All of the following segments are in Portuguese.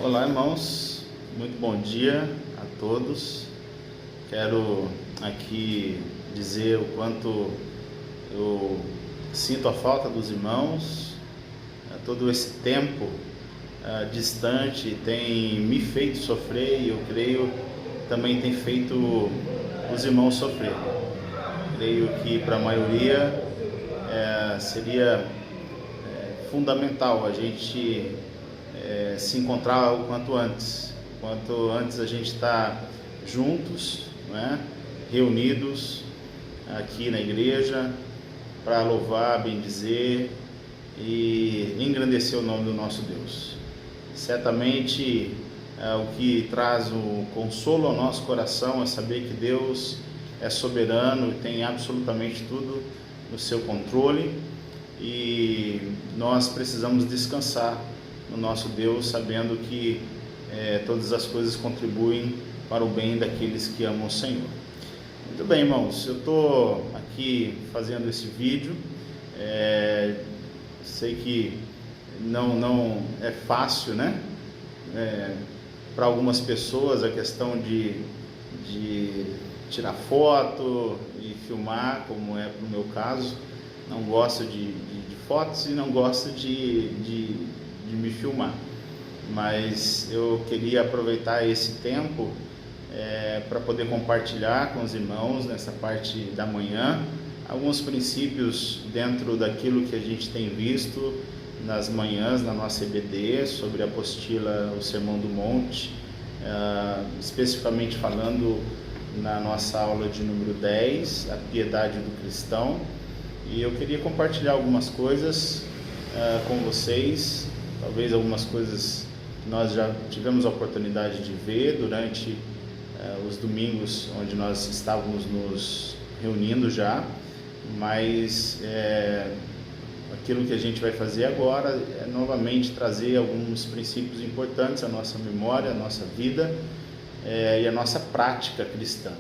Olá, irmãos, muito bom dia a todos. Quero aqui dizer o quanto eu sinto a falta dos irmãos. Todo esse tempo distante tem me feito sofrer e eu creio também tem feito os irmãos sofrer. Creio que para a maioria seria fundamental a gente se encontrar o quanto antes. Quanto antes a gente está juntos, reunidos aqui na igreja para louvar, bendizer e engrandecer o nome do nosso Deus. Certamente o que traz o consolo ao nosso coração é saber que Deus é soberano e tem absolutamente tudo no seu controle, e nós precisamos descansar no nosso Deus, sabendo que todas as coisas contribuem para o bem daqueles que amam o Senhor. Muito bem, irmãos, eu estou aqui fazendo esse vídeo. Sei que não é fácil, para algumas pessoas a questão de tirar foto e filmar, como é no meu caso. Não gosto de fotos e não gosto de me filmar, mas eu queria aproveitar esse tempo para poder compartilhar com os irmãos nessa parte da manhã alguns princípios dentro daquilo que a gente tem visto nas manhãs na nossa EBD sobre a apostila O Sermão do Monte, especificamente falando na nossa aula de número 10, a piedade do cristão. E eu queria compartilhar algumas coisas com vocês, talvez algumas coisas que nós já tivemos a oportunidade de ver durante os domingos onde nós estávamos nos reunindo já, mas aquilo que a gente vai fazer agora é novamente trazer alguns princípios importantes à nossa memória, à nossa vida e à nossa prática cristã.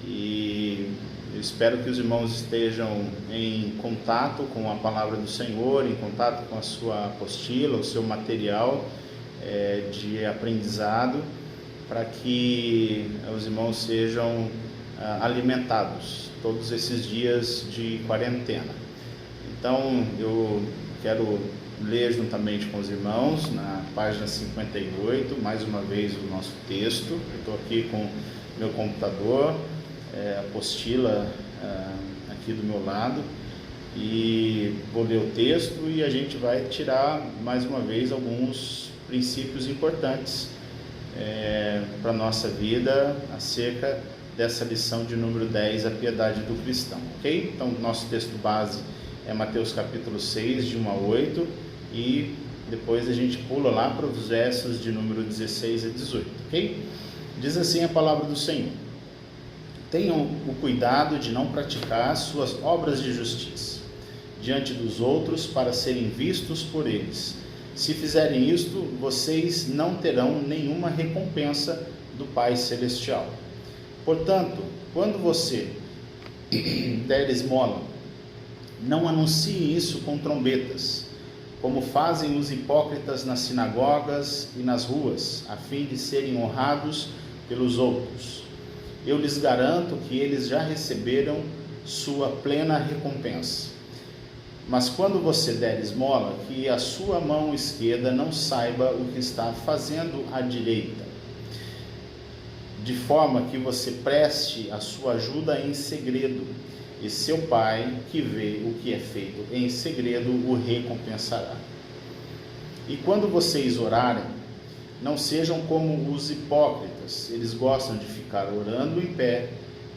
E eu espero que os irmãos estejam em contato com a palavra do Senhor, em contato com a sua apostila, o seu material de aprendizado, para que os irmãos sejam alimentados todos esses dias de quarentena. Então, eu quero ler juntamente com os irmãos, na página 58, mais uma vez o nosso texto. Eu estou aqui com meu computador, apostila aqui do meu lado, e vou ler o texto e a gente vai tirar mais uma vez alguns princípios importantes para a nossa vida acerca dessa lição de número 10, a piedade do cristão, ok? Então, nosso texto base é Mateus capítulo 6, de 1 a 8, e depois a gente pula lá para os versos de número 16 a 18, ok? Diz assim a palavra do Senhor: tenham o cuidado de não praticar suas obras de justiça diante dos outros para serem vistos por eles. Se fizerem isto, vocês não terão nenhuma recompensa do Pai Celestial. Portanto, quando você der esmola, não anuncie isso com trombetas, como fazem os hipócritas nas sinagogas e nas ruas, a fim de serem honrados pelos outros. Eu lhes garanto que eles já receberam sua plena recompensa. Mas quando você der esmola, que a sua mão esquerda não saiba o que está fazendo a direita, de forma que você preste a sua ajuda em segredo, e seu Pai, que vê o que é feito em segredo, o recompensará. E quando vocês orarem, não sejam como os hipócritas. Eles gostam de ficar orando em pé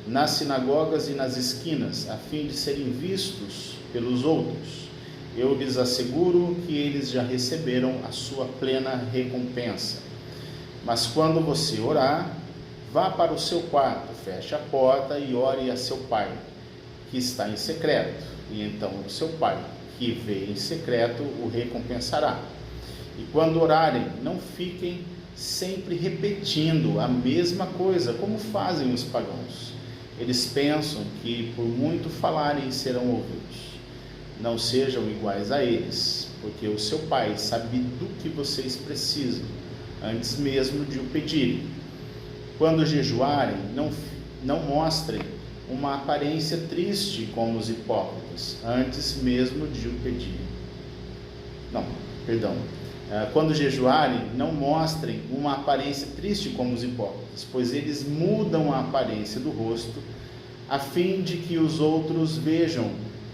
nas sinagogas e nas esquinas, a fim de serem vistos pelos outros. Eu lhes asseguro que eles já receberam a sua plena recompensa. Mas quando você orar, vá para o seu quarto, feche a porta e ore a seu Pai, que está em secreto, e então o seu Pai, que vê em secreto, o recompensará. E quando orarem, não fiquem sempre repetindo a mesma coisa, como fazem os pagãos. Eles pensam que por muito falarem serão ouvidos. Não sejam iguais a eles, porque o seu Pai sabe do que vocês precisam, antes mesmo de o pedirem. Quando jejuarem, não mostrem uma aparência triste como os hipócritas, antes mesmo de o pedirem. Quando jejuarem, não mostrem uma aparência triste como os hipócritas, pois eles mudam a aparência do rosto, a fim de que os outros vejam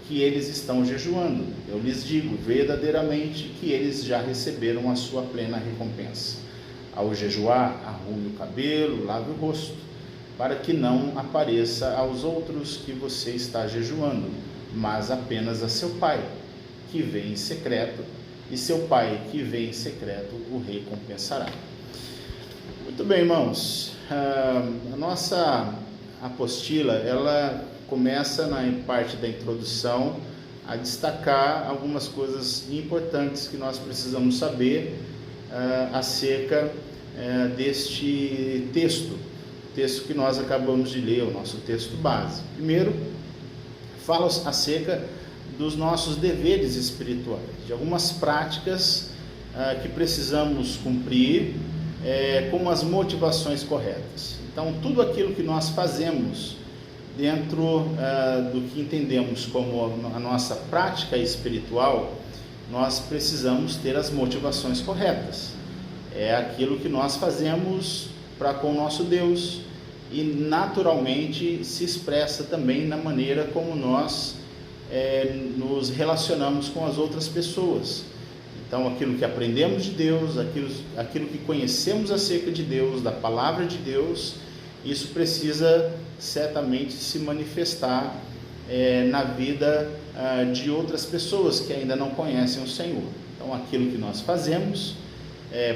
que eles estão jejuando. Eu lhes digo verdadeiramente que eles já receberam a sua plena recompensa. Ao jejuar, arrume o cabelo, lave o rosto, para que não apareça aos outros que você está jejuando, mas apenas a seu Pai, que vê em secreto, e seu Pai, que vê em secreto, o recompensará. Muito bem, irmãos. A nossa apostila, ela começa na parte da introdução a destacar algumas coisas importantes que nós precisamos saber acerca deste texto que nós acabamos de ler, o nosso texto base. Primeiro, fala acerca dos nossos deveres espirituais, de algumas práticas que precisamos cumprir com as motivações corretas. Então, tudo aquilo que nós fazemos dentro do que entendemos como a nossa prática espiritual, nós precisamos ter as motivações corretas. É aquilo que nós fazemos para com o nosso Deus e naturalmente se expressa também na maneira como nós nos relacionamos com as outras pessoas. Então, aquilo que aprendemos de Deus, aquilo que conhecemos acerca de Deus, da palavra de Deus, isso precisa certamente se manifestar na vida de outras pessoas que ainda não conhecem o Senhor. Então, aquilo que nós fazemos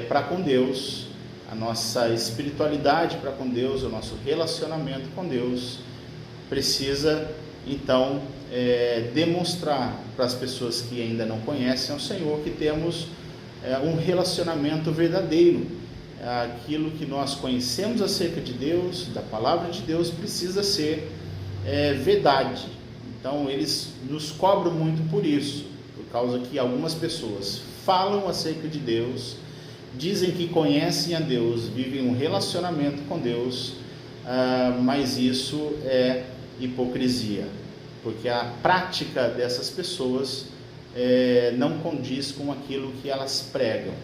para com Deus, a nossa espiritualidade para com Deus, o nosso relacionamento com Deus, precisa então demonstrar para as pessoas que ainda não conhecem o Senhor que temos um relacionamento verdadeiro. Aquilo que nós conhecemos acerca de Deus, da palavra de Deus, precisa ser verdade. Então eles nos cobram muito por isso, por causa que algumas pessoas falam acerca de Deus, dizem que conhecem a Deus, vivem um relacionamento com Deus, mas isso é hipocrisia, porque a prática dessas pessoas não condiz com aquilo que elas pregam.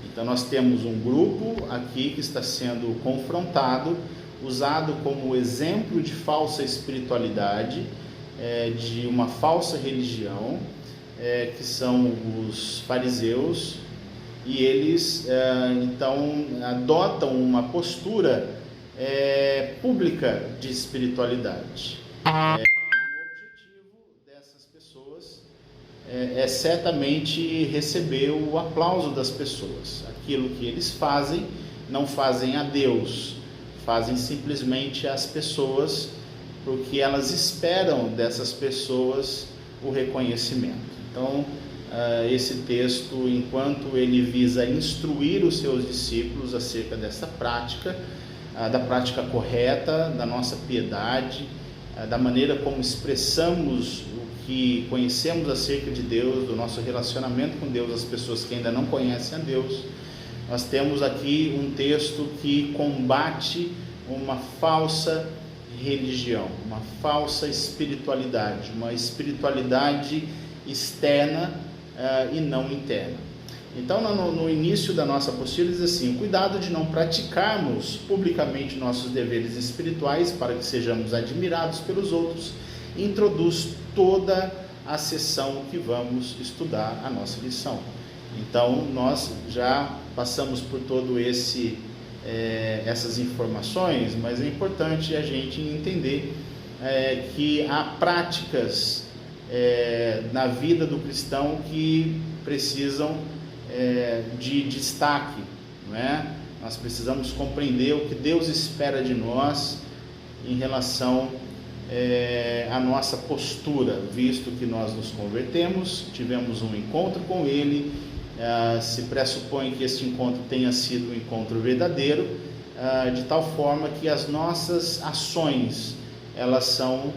Então nós temos um grupo aqui que está sendo confrontado, usado como exemplo de falsa espiritualidade, de uma falsa religião, que são os fariseus, e eles então adotam uma postura pública de espiritualidade. O objetivo dessas pessoas é certamente receber o aplauso das pessoas. Aquilo que eles fazem, não fazem a Deus, fazem simplesmente às pessoas, porque elas esperam dessas pessoas o reconhecimento. Então, esse texto, enquanto ele visa instruir os seus discípulos acerca dessa prática, da prática correta, da nossa piedade, da maneira como expressamos o que conhecemos acerca de Deus, do nosso relacionamento com Deus, as pessoas que ainda não conhecem a Deus, nós temos aqui um texto que combate uma falsa religião, uma falsa espiritualidade, uma espiritualidade externa e não interna. Então, no início da nossa apostila diz assim: cuidado de não praticarmos publicamente nossos deveres espirituais para que sejamos admirados pelos outros, introduz toda a sessão que vamos estudar a nossa lição. Então, nós já passamos por todo essas informações, mas é importante a gente entender que há práticas na vida do cristão que precisam de destaque, não é? Nós precisamos compreender o que Deus espera de nós em relação à nossa postura, visto que nós nos convertemos, tivemos um encontro com Ele, se pressupõe que este encontro tenha sido um encontro verdadeiro, de tal forma que as nossas ações, elas são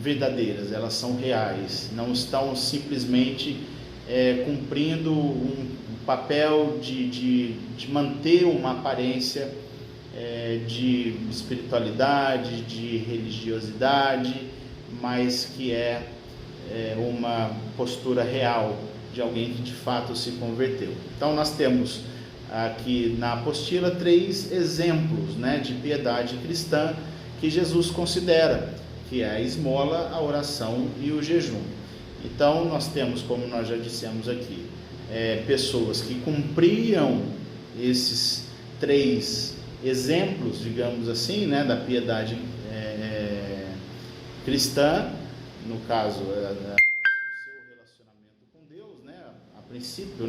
verdadeiras, elas são reais, não estão simplesmente cumprindo um papel de manter uma aparência de espiritualidade, de religiosidade, mas que é uma postura real de alguém que de fato se converteu. Então nós temos aqui na apostila 3 exemplos, de piedade cristã que Jesus considera, que é a esmola, a oração e o jejum. Então nós temos, como nós já dissemos aqui, pessoas que cumpriam esses 3 exemplos, digamos assim, da piedade cristã, no caso, o seu relacionamento com Deus, a princípio,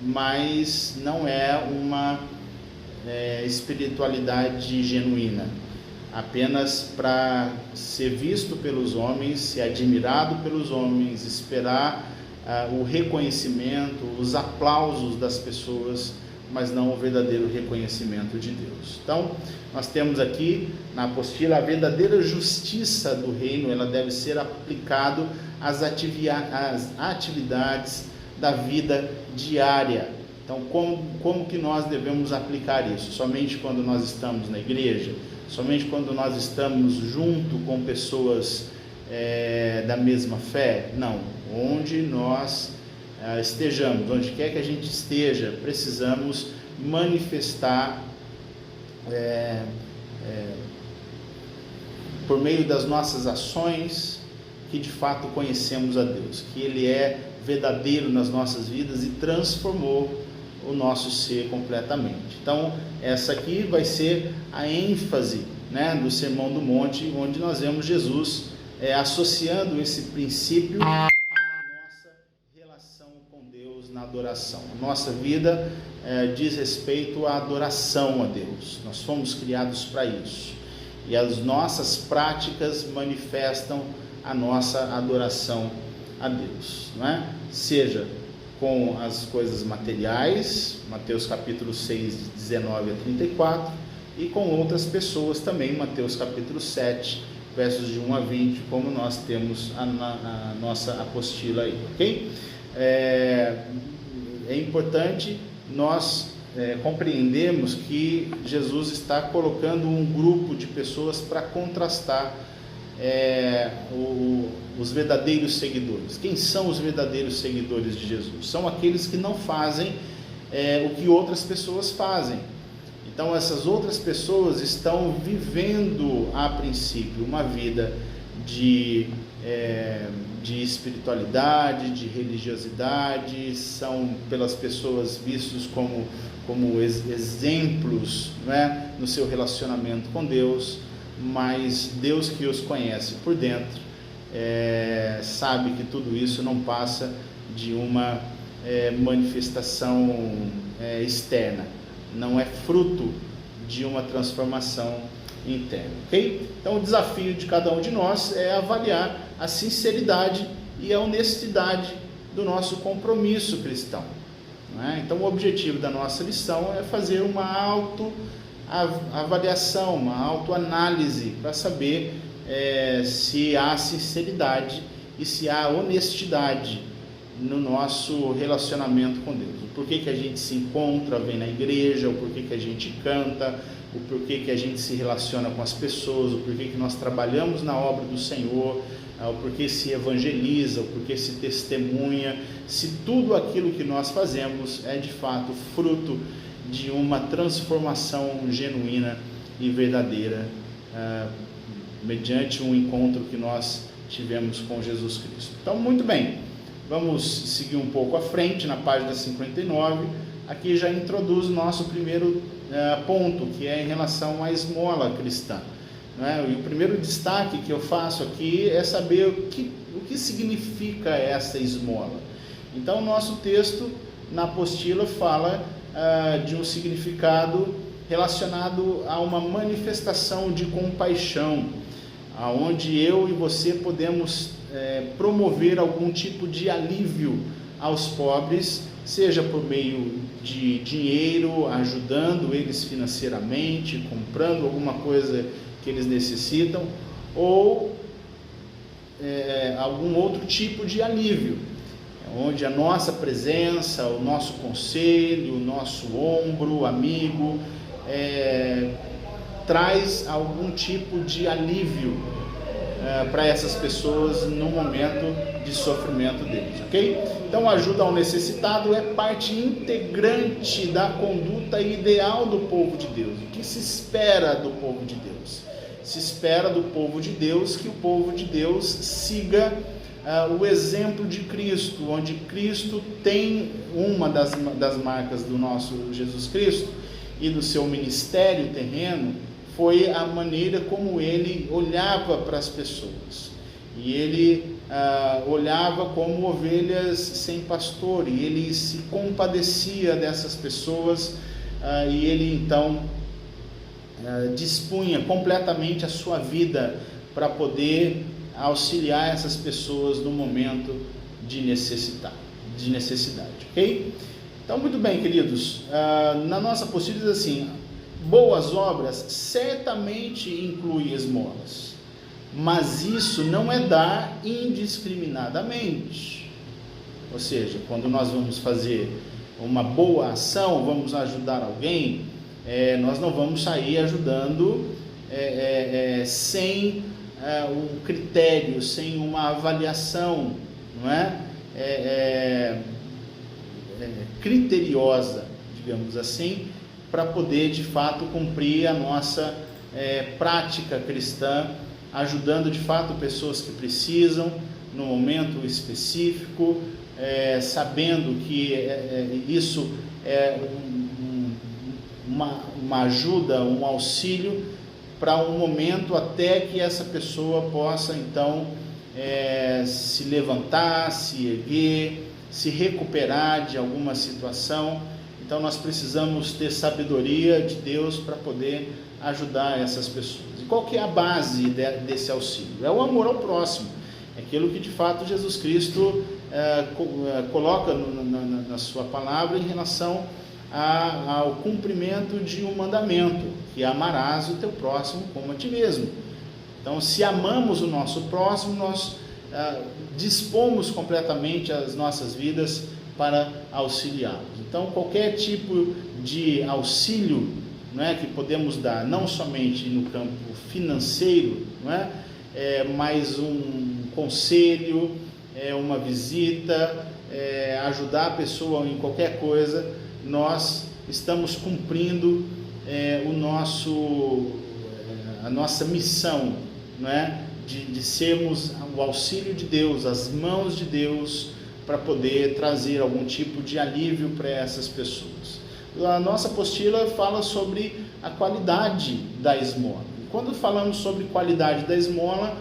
mas não é uma espiritualidade genuína, apenas para ser visto pelos homens, ser admirado pelos homens, esperar o reconhecimento, os aplausos das pessoas, mas não o verdadeiro reconhecimento de Deus. Então, nós temos aqui na apostila a verdadeira justiça do reino, ela deve ser aplicada às atividades da vida diária. Então, como que nós devemos aplicar isso? Somente quando nós estamos na igreja? Somente quando nós estamos junto com pessoas da mesma fé? Não. Onde nós estejamos, onde quer que a gente esteja, precisamos manifestar por meio das nossas ações que de fato conhecemos a Deus, que Ele é verdadeiro nas nossas vidas e transformou o nosso ser completamente. Então essa aqui vai ser a ênfase do Sermão do Monte, onde nós vemos Jesus associando esse princípio na adoração. Nossa vida diz respeito à adoração a Deus. Nós fomos criados para isso. E as nossas práticas manifestam a nossa adoração a Deus, Seja com as coisas materiais, Mateus capítulo 6, 19 a 34, e com outras pessoas também, Mateus capítulo 7, versos de 1 a 20, como nós temos a nossa apostila aí, ok? É importante nós compreendermos que Jesus está colocando um grupo de pessoas para contrastar os verdadeiros seguidores. Quem são os verdadeiros seguidores de Jesus? São aqueles que não fazem o que outras pessoas fazem. Então essas outras pessoas estão vivendo a princípio uma vida de espiritualidade, de religiosidade, são pelas pessoas vistos como exemplos no seu relacionamento com Deus, mas Deus que os conhece por dentro sabe que tudo isso não passa de uma manifestação externa, não é fruto de uma transformação interna, ok? Então o desafio de cada um de nós é avaliar a sinceridade e a honestidade do nosso compromisso cristão, Então o objetivo da nossa lição é fazer uma autoavaliação, uma autoanálise para saber se há sinceridade e se há honestidade no nosso relacionamento com Deus. O porquê que a gente se encontra, vem na igreja, o porquê que a gente canta, o porquê que a gente se relaciona com as pessoas, o porquê que nós trabalhamos na obra do Senhor, o porquê se evangeliza, o porquê se testemunha, se tudo aquilo que nós fazemos é de fato fruto de uma transformação genuína e verdadeira, mediante um encontro que nós tivemos com Jesus Cristo. Então, muito bem, vamos seguir um pouco à frente, na página 59, aqui já introduz o nosso primeiro ponto, que é em relação à esmola cristã. E o primeiro destaque que eu faço aqui é saber o que significa essa esmola. Então, o nosso texto na apostila fala de um significado relacionado a uma manifestação de compaixão, aonde eu e você podemos promover algum tipo de alívio aos pobres, seja por meio de dinheiro, ajudando eles financeiramente, comprando alguma coisa que eles necessitam, ou algum outro tipo de alívio, onde a nossa presença, o nosso conselho, o nosso ombro amigo traz algum tipo de alívio para essas pessoas no momento de sofrimento deles, ok? Então, a ajuda ao necessitado é parte integrante da conduta ideal do povo de Deus. O que se espera do povo de Deus? Se espera do povo de Deus que o povo de Deus siga o exemplo de Cristo, onde Cristo tem uma das marcas do nosso Jesus Cristo e do seu ministério terreno, foi a maneira como ele olhava para as pessoas. E ele olhava como ovelhas sem pastor, e ele se compadecia dessas pessoas, e ele então dispunha completamente a sua vida para poder auxiliar essas pessoas no momento de necessidade, ok? Então, muito bem, queridos, na nossa apostila diz assim: boas obras certamente inclui esmolas, mas isso não é dar indiscriminadamente. Ou seja, quando nós vamos fazer uma boa ação, vamos ajudar alguém, nós não vamos sair ajudando sem um critério, sem uma avaliação, não criteriosa, digamos assim, para poder de fato cumprir a nossa prática cristã, ajudando de fato pessoas que precisam no momento específico, sabendo que isso é uma ajuda, um auxílio para um momento até que essa pessoa possa então se levantar, se erguer, se recuperar de alguma situação. Então nós precisamos ter sabedoria de Deus para poder ajudar essas pessoas. E qual que é a base desse auxílio? É o amor ao próximo, é aquilo que de fato Jesus Cristo coloca na sua palavra em relação ao cumprimento de um mandamento, que amarás o teu próximo como a ti mesmo. Então, se amamos o nosso próximo, nós dispomos completamente as nossas vidas para auxiliá-los. Então, qualquer tipo de auxílio, que podemos dar, não somente no campo financeiro, mas um conselho, uma visita, ajudar a pessoa em qualquer coisa, nós estamos cumprindo a nossa missão, de sermos o auxílio de Deus, as mãos de Deus, para poder trazer algum tipo de alívio para essas pessoas. A nossa apostila fala sobre a qualidade da esmola. Quando falamos sobre qualidade da esmola,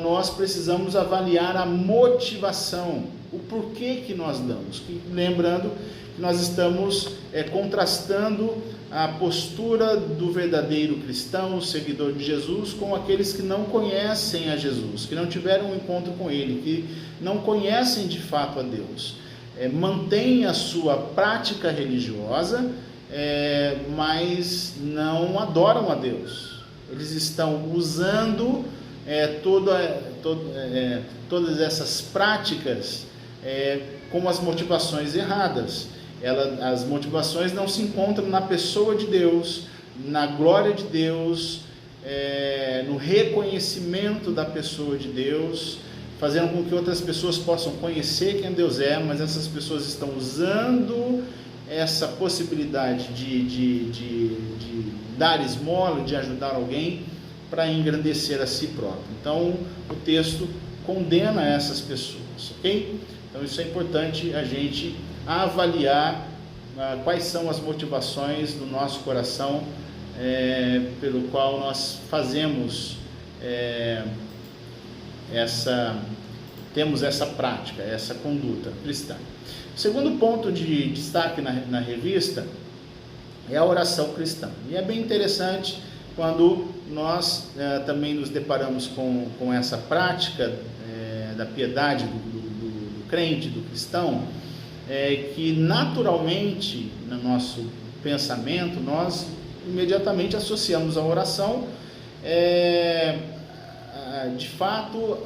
nós precisamos avaliar a motivação, o porquê que nós damos. Lembrando que nós estamos contrastando a postura do verdadeiro cristão, seguidor de Jesus, com aqueles que não conhecem a Jesus, que não tiveram um encontro com Ele, que não conhecem de fato a Deus. Mantém a sua prática religiosa, mas não adoram a Deus. Eles estão usando todas essas práticas com as motivações erradas. As motivações não se encontram na pessoa de Deus, na glória de Deus, no reconhecimento da pessoa de Deus, fazendo com que outras pessoas possam conhecer quem Deus é, mas essas pessoas estão usando essa possibilidade de dar esmola, de ajudar alguém, para engrandecer a si próprio. Então, o texto condena essas pessoas, ok? Então, isso é importante a gente avaliar quais são as motivações do nosso coração, pelo qual nós fazemos temos essa prática, essa conduta cristã. O segundo ponto de destaque na revista é a oração cristã. E é bem interessante quando nós também nos deparamos com essa prática da piedade do crente, do cristão, que naturalmente no nosso pensamento nós imediatamente associamos a oração de fato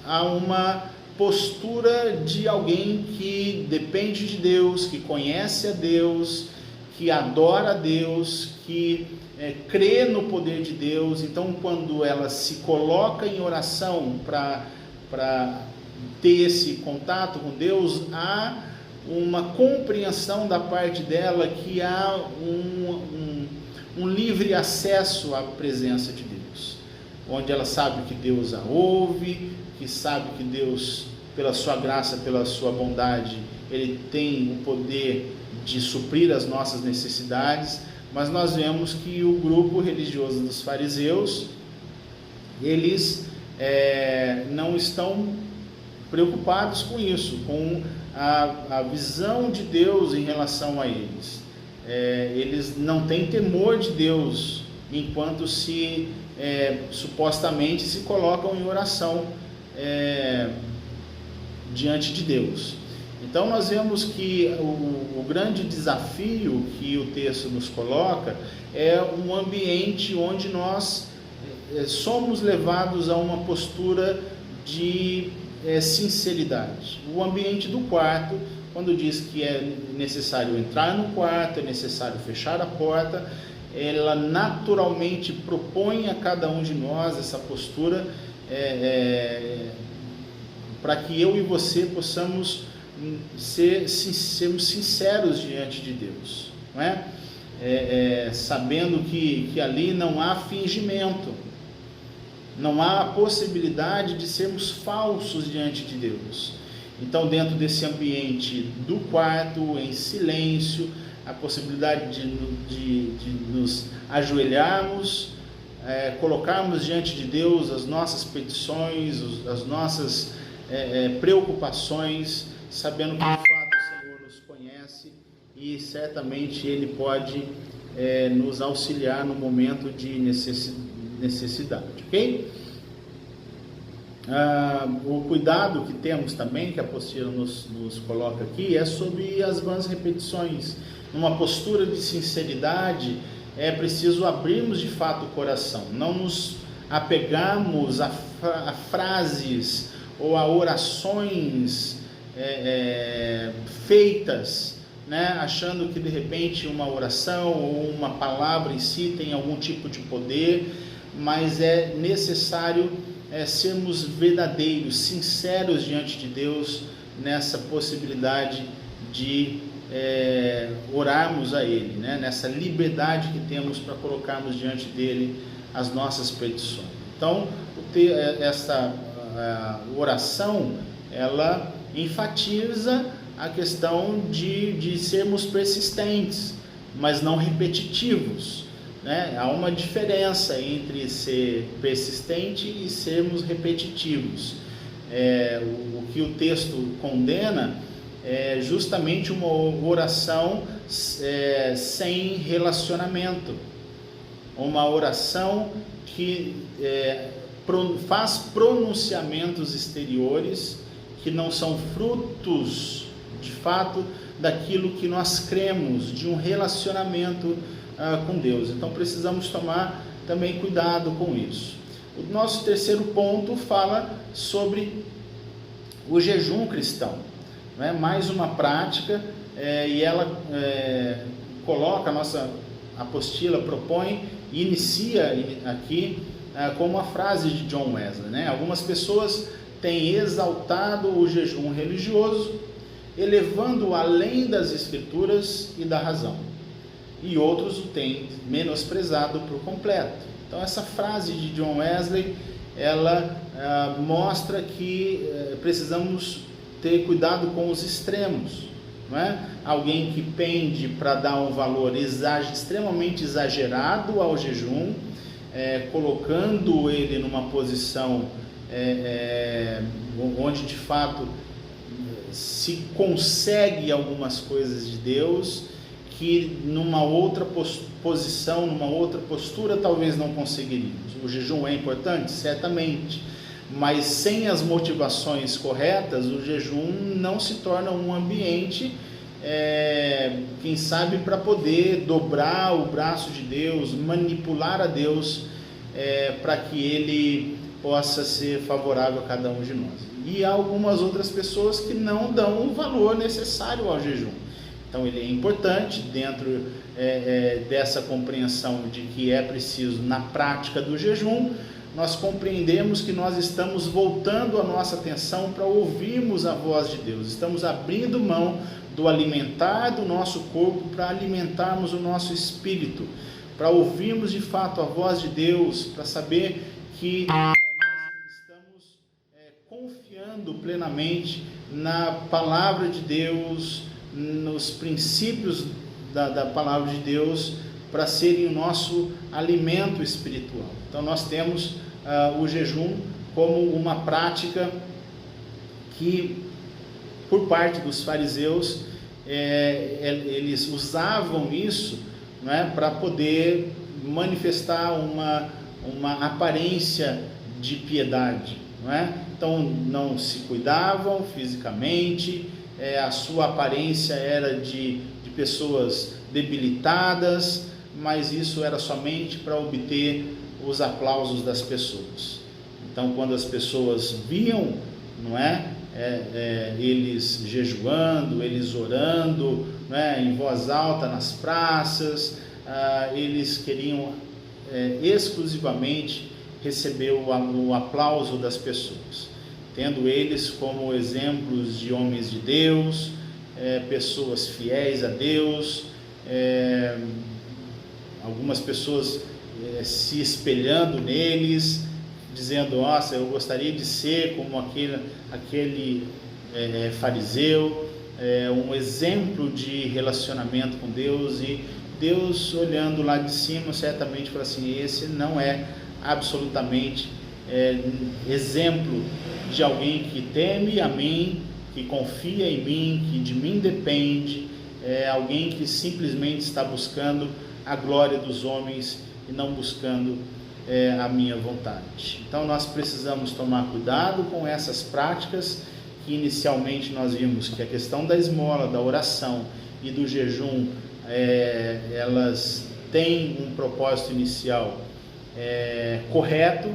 a uma postura de alguém que depende de Deus, que conhece a Deus, que adora a Deus, que crê no poder de Deus. Então, quando ela se coloca em oração para ter esse contato com Deus, há uma compreensão da parte dela que há um livre acesso à presença de Deus, onde ela sabe que Deus a ouve, que sabe que Deus, pela sua graça, pela sua bondade, Ele tem o poder de suprir as nossas necessidades. Mas nós vemos que o grupo religioso dos fariseus, eles não estão preocupados com isso, com a visão de Deus em relação a eles. Eles não têm temor de Deus, enquanto supostamente se colocam em oração diante de Deus. Então nós vemos que o grande desafio que o texto nos coloca é um ambiente onde nós somos levados a uma postura de sinceridade. O ambiente do quarto, quando diz que é necessário entrar no quarto, é necessário fechar a porta, ela naturalmente propõe a cada um de nós essa postura para que eu e você possamos sermos sinceros diante de Deus, não é? Sabendo que ali não há fingimento, não há a possibilidade de sermos falsos diante de Deus. Então, dentro desse ambiente do quarto, em silêncio, a possibilidade de nos ajoelharmos, colocarmos diante de Deus as nossas petições, as nossas preocupações, sabendo que de fato o Senhor nos conhece e certamente Ele pode nos auxiliar no momento de necessidade, ok? O cuidado que temos também, que a apostila nos coloca aqui, é sobre as vãs repetições. Numa postura de sinceridade, é preciso abrirmos de fato o coração, não nos apegarmos a frases ou a orações feitas, né, achando que de repente uma oração ou uma palavra em si tem algum tipo de poder, mas é necessário sermos verdadeiros, sinceros diante de Deus nessa possibilidade de orarmos a Ele, né, nessa liberdade que temos para colocarmos diante dEle as nossas petições. Então, essa oração, ela enfatiza a questão de sermos persistentes, mas não repetitivos, né? Há uma diferença entre ser persistente e sermos repetitivos. O que o texto condena é justamente uma oração sem relacionamento, uma oração que faz pronunciamentos exteriores que não são frutos, de fato, daquilo que nós cremos, de um relacionamento com Deus. Então precisamos tomar também cuidado com isso. O nosso terceiro ponto fala sobre o jejum cristão, né? Mais uma prática, e ela coloca, a nossa apostila propõe e inicia aqui com uma frase de John Wesley, né? Algumas pessoas têm exaltado o jejum religioso, elevando-o além das escrituras e da razão, e outros o têm menosprezado por completo. Então essa frase de John Wesley, ela mostra que precisamos ter cuidado com os extremos, não é? Alguém que pende para dar um valor extremamente exagerado ao jejum, colocando ele numa posição onde de fato se consegue algumas coisas de Deus que numa outra posição, numa outra postura talvez não conseguiríamos. O jejum é importante? Certamente, mas sem as motivações corretas, o jejum não se torna um ambiente, quem sabe, para poder dobrar o braço de Deus, manipular a Deus, para que Ele possa ser favorável a cada um de nós. E há algumas outras pessoas que não dão o valor necessário ao jejum. Então ele é importante dentro dessa compreensão de que é preciso, na prática do jejum, nós compreendemos que nós estamos voltando a nossa atenção para ouvirmos a voz de Deus. Estamos abrindo mão do alimentar do nosso corpo para alimentarmos o nosso espírito, para ouvirmos de fato a voz de Deus, para saber que nós estamos confiando plenamente na palavra de Deus, nos princípios da palavra de Deus, para serem o nosso alimento espiritual. Então nós temos o jejum como uma prática que, por parte dos fariseus, eles usavam isso, né, para poder manifestar uma aparência de piedade, não é? Então não se cuidavam fisicamente, a sua aparência era de pessoas debilitadas, mas isso era somente para obter os aplausos das pessoas. Então, quando as pessoas viam, não é, eles jejuando, eles orando, não é, em voz alta nas praças, eles queriam exclusivamente receber o aplauso das pessoas, tendo eles como exemplos de homens de Deus, pessoas fiéis a Deus, algumas pessoas se espelhando neles, dizendo: nossa, eu gostaria de ser como aquele fariseu, um exemplo de relacionamento com Deus. E Deus, olhando lá de cima, certamente fala assim: esse não é absolutamente exemplo de alguém que teme a mim, que confia em mim, que de mim depende, alguém que simplesmente está buscando a glória dos homens e não buscando a minha vontade. Então nós precisamos tomar cuidado com essas práticas que inicialmente nós vimos que a questão da esmola, da oração e do jejum, elas têm um propósito inicial correto,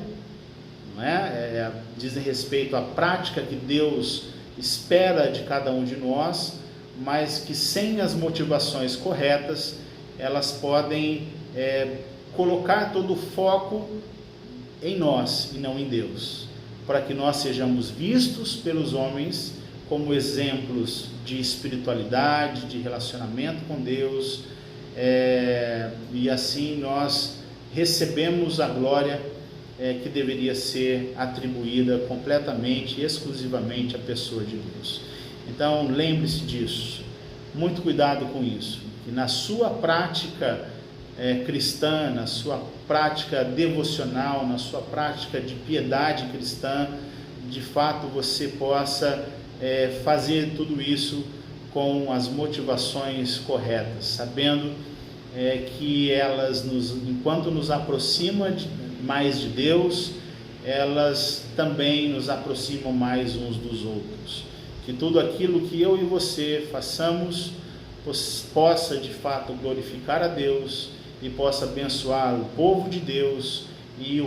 não é? Dizem respeito à prática que Deus espera de cada um de nós, mas que sem as motivações corretas, elas podem colocar todo o foco em nós e não em Deus, para que nós sejamos vistos pelos homens como exemplos de espiritualidade, de relacionamento com Deus, e assim nós recebemos a glória que deveria ser atribuída completamente e exclusivamente à pessoa de Deus. Então lembre-se disso, muito cuidado com isso, que na sua prática cristã, na sua prática devocional, na sua prática de piedade cristã, de fato você possa fazer tudo isso com as motivações corretas, sabendo que elas, enquanto nos aproximam mais de Deus, elas também nos aproximam mais uns dos outros. Que tudo aquilo que eu e você façamos possa de fato glorificar a Deus e possa abençoar o povo de Deus e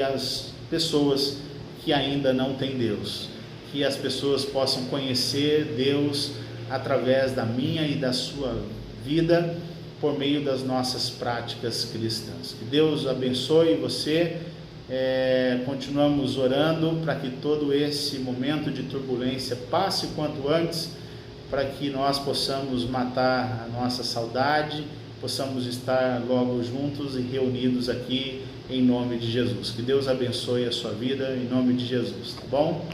as pessoas que ainda não têm Deus. Que as pessoas possam conhecer Deus através da minha e da sua vida, por meio das nossas práticas cristãs. Que Deus abençoe você. Continuamos orando para que todo esse momento de turbulência passe o quanto antes, para que nós possamos matar a nossa saudade, possamos estar logo juntos e reunidos aqui em nome de Jesus. Que Deus abençoe a sua vida em nome de Jesus, tá bom?